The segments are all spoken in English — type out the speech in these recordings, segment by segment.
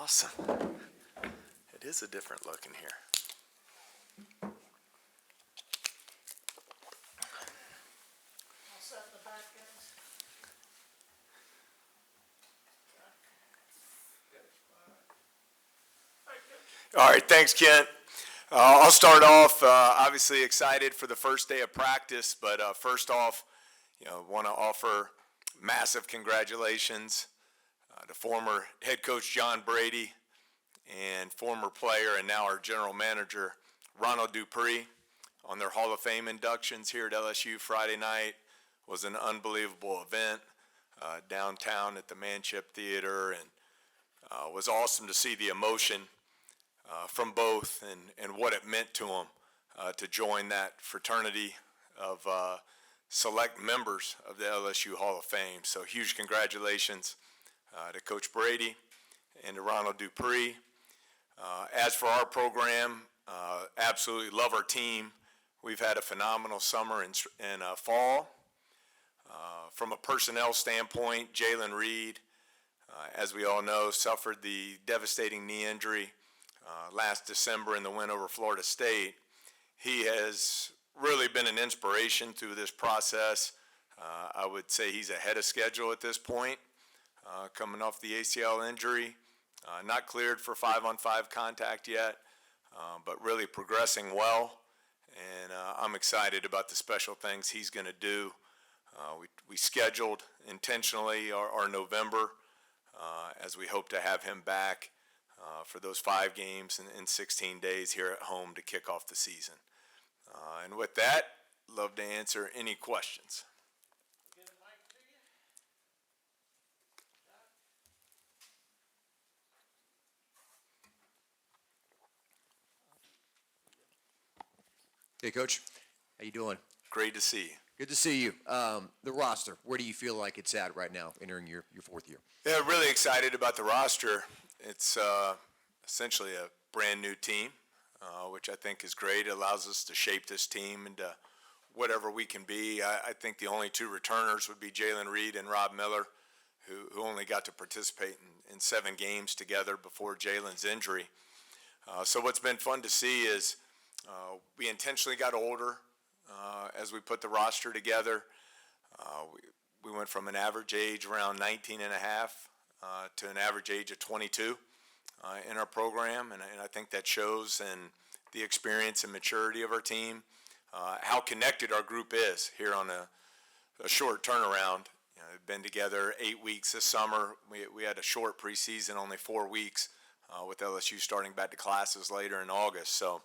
Awesome. It is a different look in here. I'll set in the back, guys. All right, thanks, Kent. I'll start off, obviously excited for the first day of practice, but first off, want to offer massive congratulations to former head coach John Brady and former player and now our general manager, Ronald Dupree, on their Hall of Fame inductions here at LSU Friday night. It was an unbelievable event downtown at the Manship Theater, and it was awesome to see the emotion from both and what it meant to them to join that fraternity of select members of the LSU Hall of Fame. So huge congratulations to Coach Brady and to Ronald Dupree. As for our program, absolutely love our team. We've had a phenomenal summer and fall. From a personnel standpoint, Jalen Reed, as we all know, suffered the devastating knee injury last December in the win over Florida State. He has really been an inspiration through this process. I would say he's ahead of schedule at this point, coming off the ACL injury. Not cleared for 5-on-5 contact yet, but really progressing well. And I'm excited about the special things he's going to do. We scheduled intentionally our November as we hope to have him back for those 5 games in 16 days here at home to kick off the season. And with that, love to answer any questions. Get a mic to you. Hey, Coach. How you doing? Great to see you. Good to see you. The roster, where do you feel like it's at right now, entering your 4th year? Yeah, really excited about the roster. It's essentially a brand new team, which I think is great. It allows us to shape this team into whatever we can be. I think the only 2 returners would be Jalen Reed and Rob Miller, who only got to participate in 7 games together before Jalen's injury. So what's been fun to see is we intentionally got older as we put the roster together. We went from an average age around 19 and a half to an average age of 22 in our program, and I think that shows in the experience and maturity of our team, how connected our group is here on a short turnaround. We've been together 8 weeks this summer. We had a short preseason, only 4 weeks, with LSU starting back to classes later in August. So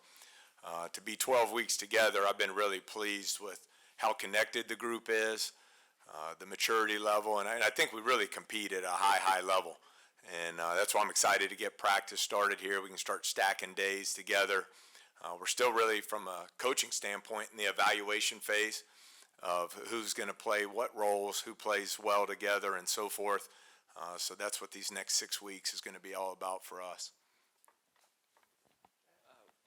to be 12 weeks together, I've been really pleased with how connected the group is, the maturity level, and I think we really compete at a high level. And that's why I'm excited to get practice started here. We can start stacking days together. We're still really, from a coaching standpoint, in the evaluation phase of who's going to play what roles, who plays well together, and so forth. So that's what these next 6 weeks is going to be all about for us.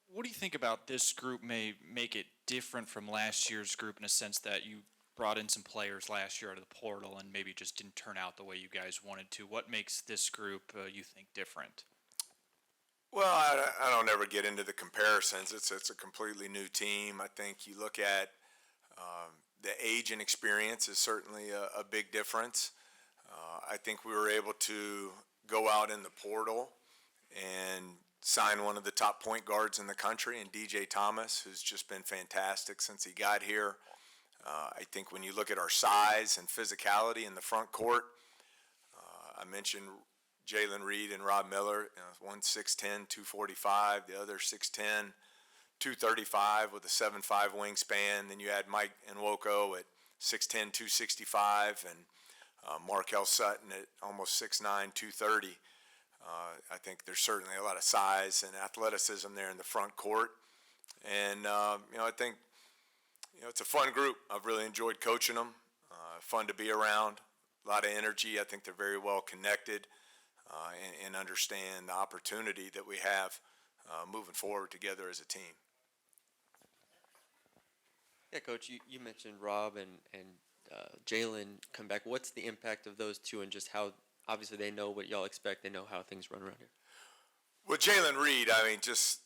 What do you think about this group may make it different from last year's group in a sense that you brought in some players last year out of the portal and maybe just didn't turn out the way you guys wanted to? What makes this group, you think, different? Well, I don't ever get into the comparisons. It's a completely new team. I think you look at the age and experience is certainly a big difference. I think we were able to go out in the portal and sign one of the top point guards in the country in DJ Thomas, who's just been fantastic since he got here. I think when you look at our size and physicality in the front court, I mentioned Jalen Reed and Rob Miller, one 6'10", 245, the other 6'10", 235 with a 7'5" wingspan. Then you add Mike Nwoko at 6'10", 265, and Markel Sutton at almost 6'9", 230. I think there's certainly a lot of size and athleticism there in the front court. And, I think, it's a fun group. I've really enjoyed coaching them. Fun to be around. A lot of energy. I think they're very well connected and understand the opportunity that we have moving forward together as a team. Yeah, Coach, you mentioned Rob and Jalen come back. What's the impact of those two and just how, obviously they know what y'all expect, they know how things run around here? Well, Jalen Reed, I mean, just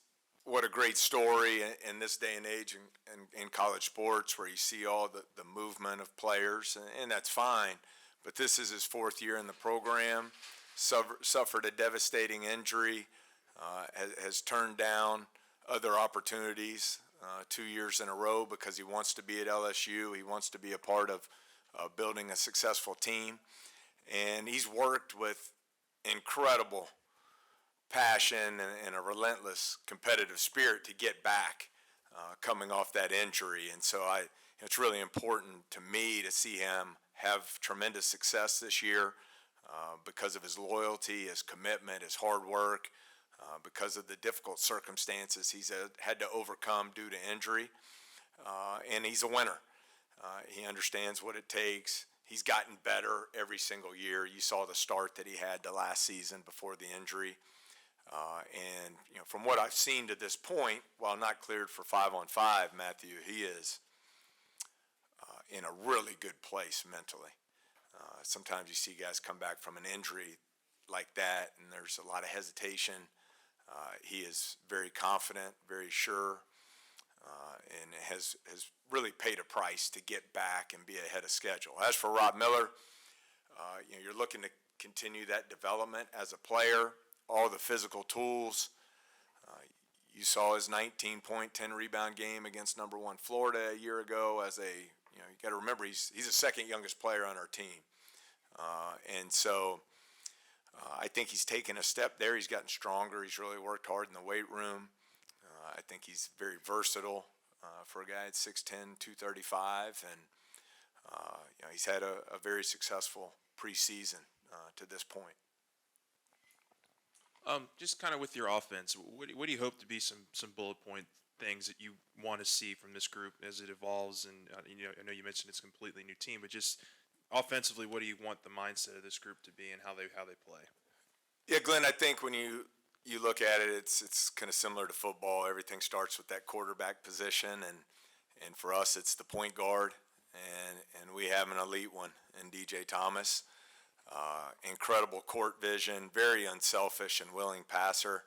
what a great story in this day and age in college sports where you see all the movement of players, and that's fine. But this is his fourth year in the program, suffered a devastating injury, has turned down other opportunities 2 years in a row because he wants to be at LSU. He wants to be a part of building a successful team. And he's worked with incredible passion and a relentless competitive spirit to get back coming off that injury. And so it's really important to me to see him have tremendous success this year because of his loyalty, his commitment, his hard work, because of the difficult circumstances he's had to overcome due to injury. And he's a winner. He understands what it takes. He's gotten better every single year. You saw the start that he had the last season before the injury. And from what I've seen to this point, while not cleared for 5-on-5, Matthew, he is in a really good place mentally. Sometimes you see guys come back from an injury like that, and there's a lot of hesitation. He is very confident, very sure, and has really paid a price to get back and be ahead of schedule. As for Rob Miller, you're looking to continue that development as a player, all the physical tools. You saw his 19-point, 10-rebound game against number 1 Florida a year ago. You got to remember he's the second youngest player on our team, and so I think he's taken a step there. He's gotten stronger. He's really worked hard in the weight room. I think he's very versatile for a guy at 6'10", 235, and he's had a very successful preseason to this point. Just kind of with your offense, what do you hope to be some bullet point things that you want to see from this group as it evolves? And I know you mentioned it's a completely new team, but just offensively, what do you want the mindset of this group to be and how they play? Yeah, Glenn, I think when you look at it, it's kind of similar to football. Everything starts with that quarterback position, and for us, it's the point guard, and we have an elite one in DJ Thomas. Incredible court vision, very unselfish and willing passer.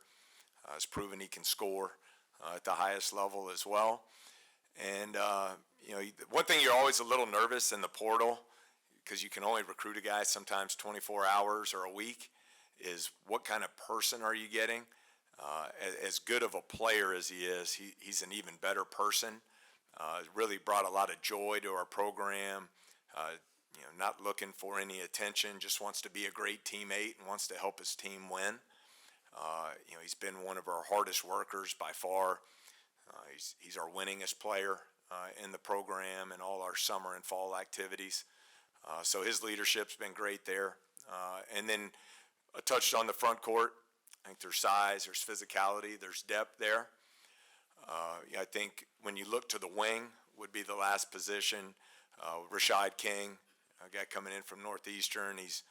Has proven he can score at the highest level as well. And one thing, you're always a little nervous in the portal because you can only recruit a guy sometimes 24 hours or a week. Is what kind of person are you getting? As good of a player as he is, he's an even better person. Really brought a lot of joy to our program. Not looking for any attention, just wants to be a great teammate and wants to help his team win. He's been one of our hardest workers by far. He's our winningest player in the program and all our summer and fall activities. So his leadership's been great there. And then I touched on the front court. I think there's size, there's physicality, there's depth there. I think when you look to the wing would be the last position. Rashad King, a guy coming in from Northeastern. He's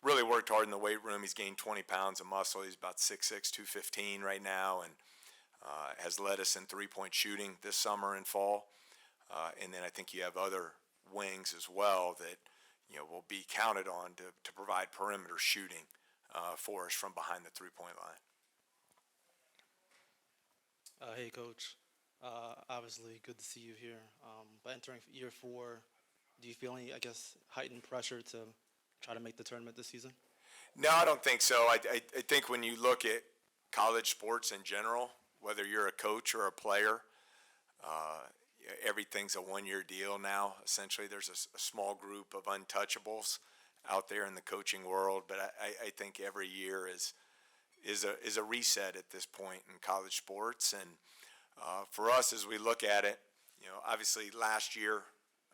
really worked hard in the weight room. He's gained 20 pounds of muscle. He's about 6'6", 215 right now, and has led us in three-point shooting this summer and fall. And then I think you have other wings as well that will be counted on to provide perimeter shooting for us from behind the three-point line. Hey, Coach. Obviously, good to see you here. But entering year 4, do you feel any, heightened pressure to try to make the tournament this season? No, I don't think so. I think when you look at college sports in general, whether you're a coach or a player, everything's a one-year deal now. Essentially, there's a small group of untouchables out there in the coaching world, but I think every year is a reset at this point in college sports. And for us, as we look at it, obviously last year,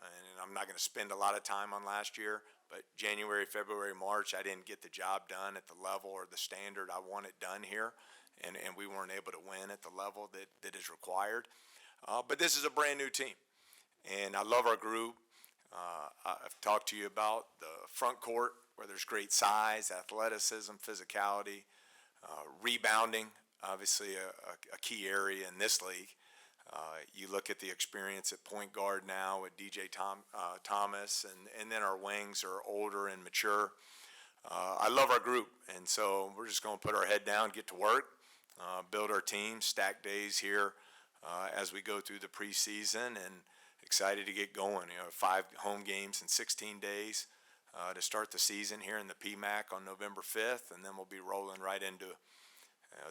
and I'm not going to spend a lot of time on last year, but January, February, March, I didn't get the job done at the level or the standard I wanted done here, and we weren't able to win at the level that is required. But this is a brand new team, and I love our group. I've talked to you about the front court where there's great size, athleticism, physicality, rebounding, obviously a key area in this league. You look at the experience at point guard now with DJ Thomas, and then our wings are older and mature. I love our group, and so we're just going to put our head down, get to work, build our team, stack days here as we go through the preseason, and excited to get going. 5 home games in 16 days to start the season here in the PMAC on November 5th, and then we'll be rolling right into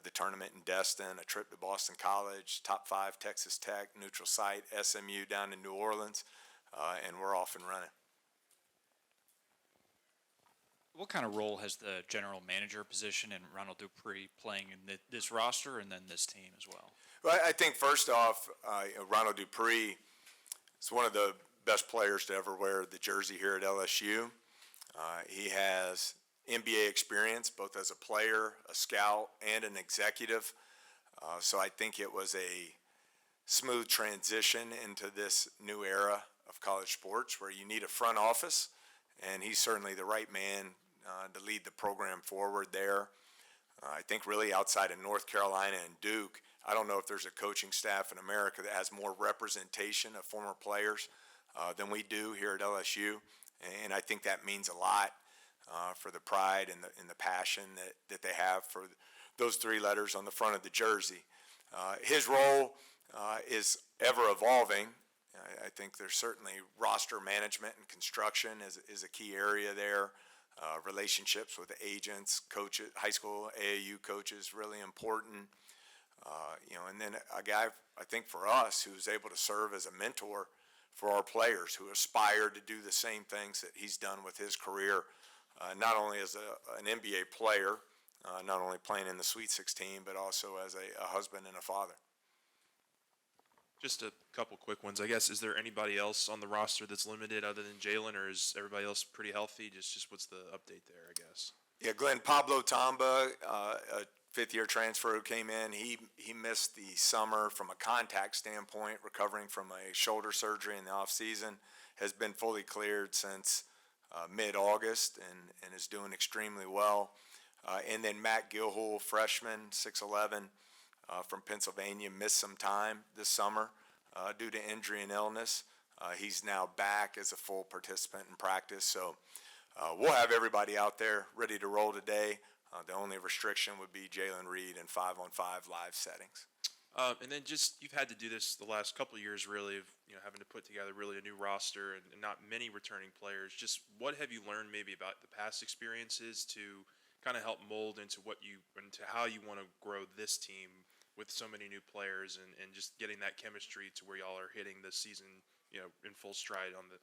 the tournament in Destin, a trip to Boston College, top 5 Texas Tech, neutral site, SMU down in New Orleans, and we're off and running. What kind of role has the general manager position and Ronald Dupree playing in this roster and then this team as well? Well, I think first off, Ronald Dupree is one of the best players to ever wear the jersey here at LSU. He has NBA experience, both as a player, a scout, and an executive. So I think it was a smooth transition into this new era of college sports where you need a front office, and he's certainly the right man to lead the program forward there. I think really outside of North Carolina and Duke, I don't know if there's a coaching staff in America that has more representation of former players than we do here at LSU, and I think that means a lot for the pride and the passion that they have for those 3 letters on the front of the jersey. His role is ever evolving. I think there's certainly roster management and construction is a key area there. Relationships with agents, coaches, high school AAU coaches, really important. And then a guy, I think for us, who's able to serve as a mentor for our players who aspire to do the same things that he's done with his career, not only as an NBA player, not only playing in the Sweet 16, but also as a husband and a father. Just a couple quick ones, I guess. Is there anybody else on the roster that's limited other than Jalen, or is everybody else pretty healthy? Just what's the update there, I guess? Yeah, Glenn Pablo Tamba, a 5th-year transfer who came in, he missed the summer from a contact standpoint, recovering from a shoulder surgery in the offseason, has been fully cleared since mid-August and is doing extremely well. And then Matt Gilhul, freshman, 6'11", from Pennsylvania, missed some time this summer due to injury and illness. He's now back as a full participant in practice. So we'll have everybody out there ready to roll today. The only restriction would be Jalen Reed in 5-on-5 live settings. And then just you've had to do this the last couple of years, really, of having to put together really a new roster and not many returning players. Just what have you learned maybe about the past experiences to kind of help mold into how you want to grow this team with so many new players and just getting that chemistry to where y'all are hitting this season, in full stride on the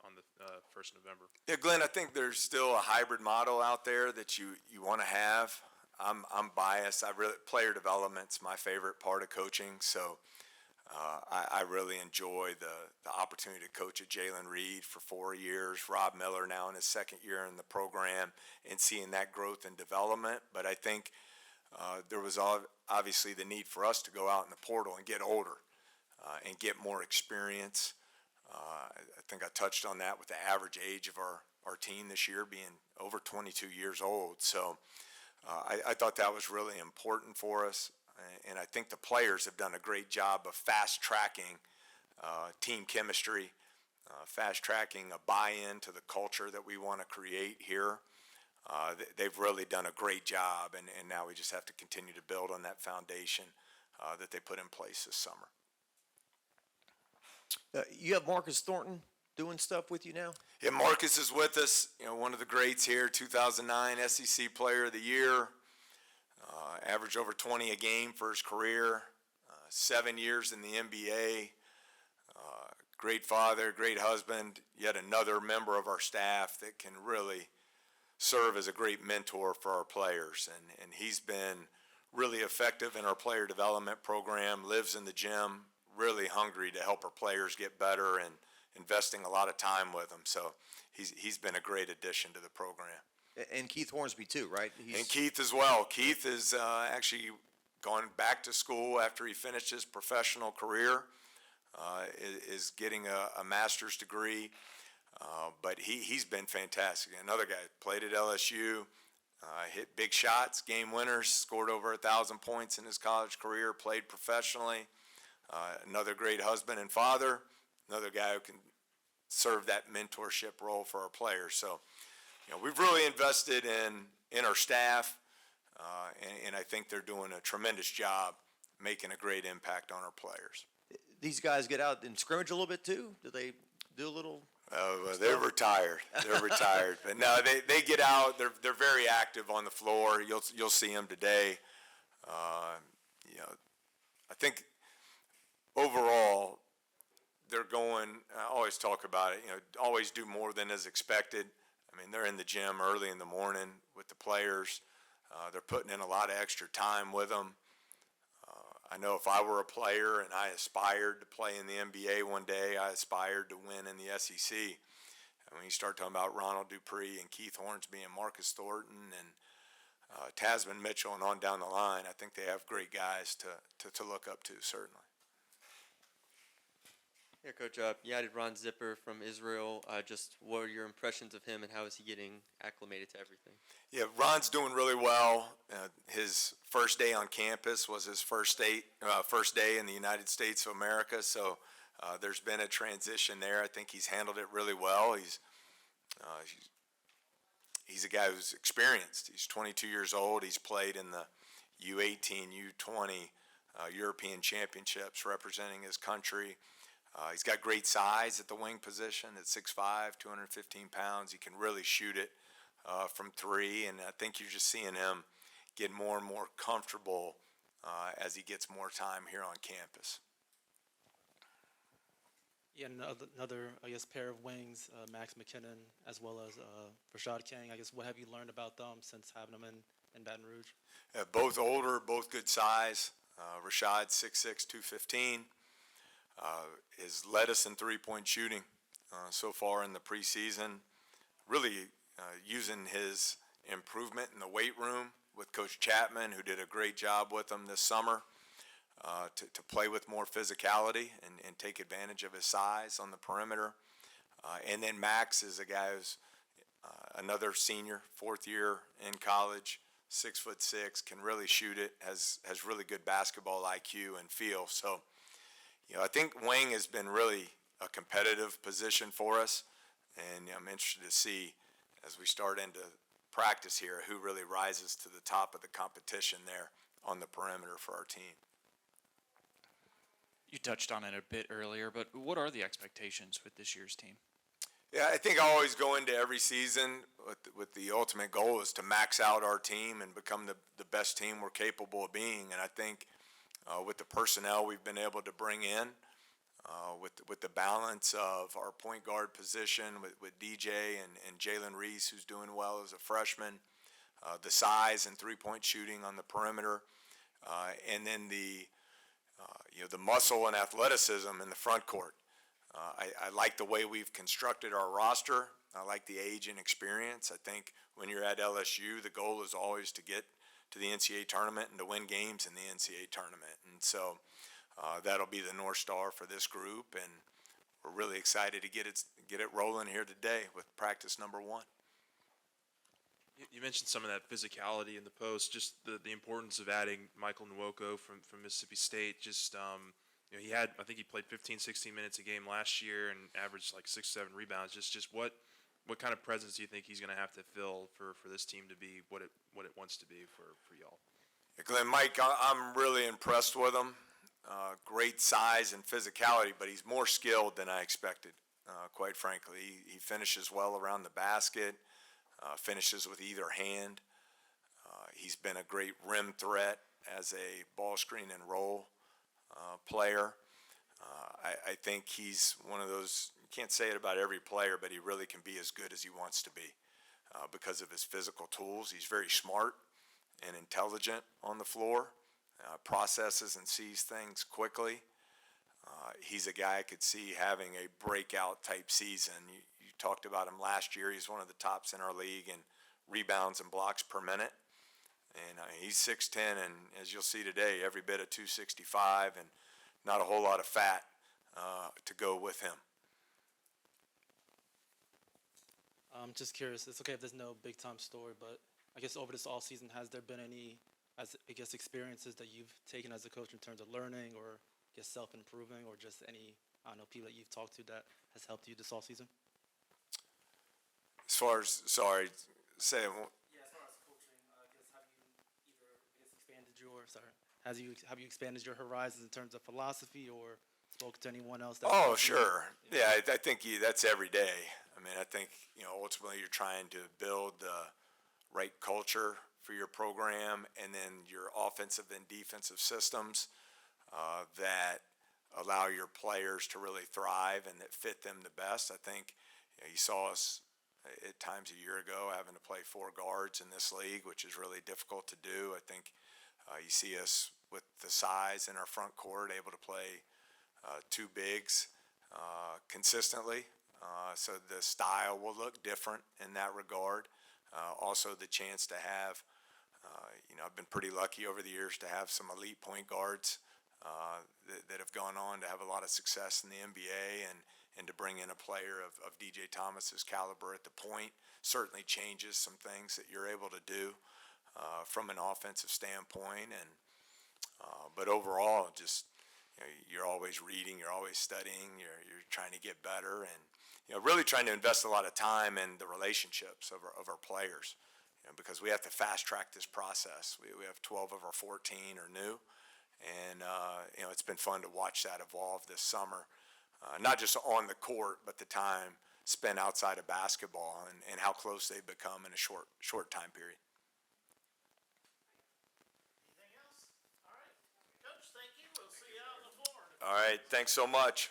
1st of November? Yeah, Glenn, I think there's still a hybrid model out there that you want to have. I'm biased. Player development's my favorite part of coaching, so I really enjoy the opportunity to coach at Jalen Reed for 4 years, Rob Miller now in his 2nd year in the program, and seeing that growth and development. But I think there was obviously the need for us to go out in the portal and get older and get more experience. I think I touched on that with the average age of our team this year being over 22 years old. So I thought that was really important for us. And I think the players have done a great job of fast-tracking team chemistry, fast-tracking a buy-in to the culture that we want to create here. They've really done a great job, and now we just have to continue to build on that foundation that they put in place this summer. You have Marcus Thornton doing stuff with you now? Yeah, Marcus is with us, one of the greats here, 2009 SEC Player of the Year, averaged over 20 a game for his career, 7 years in the NBA, great father, great husband, yet another member of our staff that can really serve as a great mentor for our players. And he's been really effective in our player development program, lives in the gym, really hungry to help our players get better and investing a lot of time with them. So he's been a great addition to the program. And Keith Hornsby too, right? And Keith as well. Keith is actually gone back to school after he finished his professional career, is getting a master's degree. But he's been fantastic. Another guy played at LSU, hit big shots, game winners, scored over 1,000 points in his college career, played professionally. Another great husband and father, another guy who can serve that mentorship role for our players. So, we've really invested in our staff. and I think they're doing a tremendous job making a great impact on our players. These guys get out and scrimmage a little bit too? Do they do a little? Well, they're retired. They're retired, but no, they get out. They're very active on the floor. You'll see them today. You know, I think overall they're going. I always talk about it. You know, always do more than is expected. I mean, they're in the gym early in the morning with the players. They're putting in a lot of extra time with them. I know if I were a player and I aspired to play in the NBA one day, I aspired to win in the SEC. And when you start talking about Ronald Dupree and Keith Hornsby and Marcus Thornton and Tasman Mitchell and on down the line, I think they have great guys to look up to, certainly. Yeah, Coach. You added Ron Zipper from Israel. Just what are your impressions of him, and how is he getting acclimated to everything? Yeah, Ron's doing really well. His first day on campus was his first day in the United States of America. So there's been a transition there. I think he's handled it really well. He's a guy who's experienced. He's 22 years old. He's played in the U18, U20 European Championships representing his country. He's got great size at the wing position at 6'5", 215 pounds. He can really shoot it from three, and I think you're just seeing him get more and more comfortable as he gets more time here on campus. Yeah, another I guess pair of wings, Max McKinnon as well as Rashad King. I guess what have you learned about them since having them in Baton Rouge? Both older, both good size. Rashad 6'6", 215. Has led us in three-point shooting so far in the preseason. Really using his improvement in the weight room with Coach Chapman, who did a great job with him this summer, to play with more physicality and take advantage of his size on the perimeter. And then Max is a guy who's another senior, fourth year in college, 6'6", can really shoot it, has really good basketball IQ and feel. So, you know, I think wing has been really a competitive position for us, and I'm interested to see as we start into practice here who really rises to the top of the competition there on the perimeter for our team. You touched on it a bit earlier, but what are the expectations with this year's team? Yeah, I think I always go into every season with the ultimate goal is to max out our team and become the best team we're capable of being, and I think with the personnel we've been able to bring in, with the balance of our point guard position with DJ and Jalen Reese, who's doing well as a freshman, the size and three-point shooting on the perimeter, and then the muscle and athleticism in the front court. I like the way we've constructed our roster. I like the age and experience. I think when you're at LSU, the goal is always to get to the NCAA tournament and to win games in the NCAA tournament. And so that'll be the North Star for this group, and we're really excited to get it rolling here today with practice number 1. You mentioned some of that physicality in the post, just the importance of adding Michael Nwoko from Mississippi State. Just I think he played 15, 16 minutes a game last year and averaged like 6-7 rebounds. Just what kind of presence do you think he's going to have to fill for this team to be what it wants to be for y'all? Yeah, Glenn, Mike, I'm really impressed with him. Great size and physicality, but he's more skilled than I expected, quite frankly. He finishes well around the basket, finishes with either hand. He's been a great rim threat as a ball screen and roll player. I think he's one of those, you can't say it about every player, but he really can be as good as he wants to be because of his physical tools. He's very smart and intelligent on the floor, processes and sees things quickly. He's a guy I could see having a breakout type season. You talked about him last year. He's one of the tops in our league in rebounds and blocks per minute. And he's 6'10", and as you'll see today, every bit of 265, and not a whole lot of fat to go with him. I'm just curious. It's okay if there's no big time story, but I guess over this all season, has there been any, experiences that you've taken as a coach in terms of learning or self-improving, or just any people that you've talked to that has helped you this all season? As far as, sorry, say it. Yeah, as far as coaching, have you have you expanded your horizons in terms of philosophy or spoke to anyone else? Oh, sure. Yeah, I think that's every day. I mean, I think, ultimately you're trying to build the right culture for your program and then your offensive and defensive systems that allow your players to really thrive and that fit them the best. I think you saw us at times a year ago having to play 4 guards in this league, which is really difficult to do. I think you see us with the size in our front court able to play 2 bigs consistently. So the style will look different in that regard. Also, the chance to have, I've been pretty lucky over the years to have some elite point guards that have gone on to have a lot of success in the NBA, and to bring in a player of DJ Thomas's caliber at the point certainly changes some things that you're able to do from an offensive standpoint. And but overall, just you're always reading, you're always studying, you're trying to get better, and really trying to invest a lot of time in the relationships of our players, because we have to fast track this process. We have 12 of our 14 are new, and it's been fun to watch that evolve this summer, not just on the court, but the time spent outside of basketball and how close they've become in a short time period. Anything else? All right. Coach, thank you. We'll see you out on the floor. All right, thanks so much.